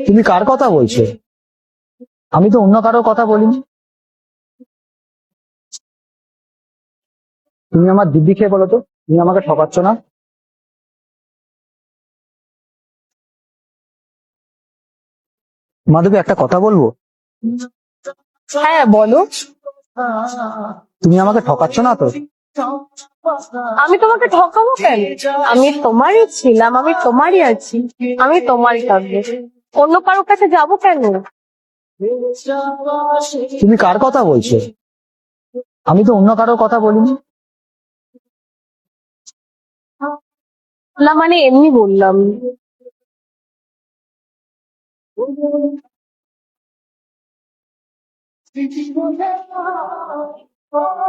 তুমি কার কথা বলছো? আমি তো অন্য কারোর কথা বলিনি। তুমি আমার দিব্যি খেয়ে বলো তো, তুমি আমাকে ঠকাচ্ছ না? মাধবী, একটা কথা বলবো? হ্যাঁ বলো। তুমি আমাকে ঠকাচ্ছ না তো? আমি তোমাকে ঠকাবো কেন? আমি তোমারই ছিলাম, আমি তোমারই আছি, আমি তোমারই থাকবো। অন্য কারোর কাছে যাবো কেন? তুমি কার কথা বলছো? আমি তো অন্য কারোর কথা বলিনি। না মানে এমনি বললাম।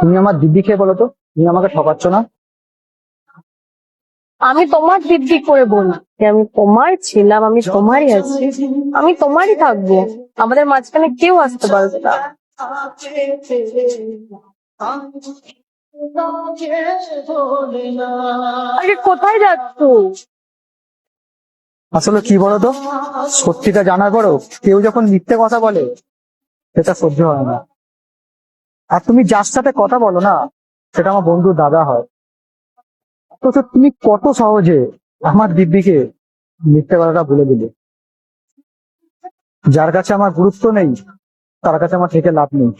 তুমি আমার দিব্যি খেয়ে বলো তো, তুমি আমাকে ঠকাচ্ছ না? আমি তোমার দিব্যি করে বলি যে আমি তোমার ছিলাম, আমি তোমারই আছি, আমি তোমারই থাকবো। আমাদের মাঝখানে কেউ আসতে পারবে না। আরে কোথায় যাচ্ছ? আসলে কি বলতো, সত্যিটা জানার পরেও কেউ যখন মিথ্যে কথা বলে সেটা সহ্য হয় না। আর তুমি যার সাথে কথা বলো না, সেটা আমার বন্ধুর দাদা হয়। তো তুমি কত সহজে আমার দিব্যিকে মিথ্যে কথাটা বলে দিলে। যার কাছে আমার গুরুত্ব নেই, তার কাছে আমার থেকে লাভ নেই।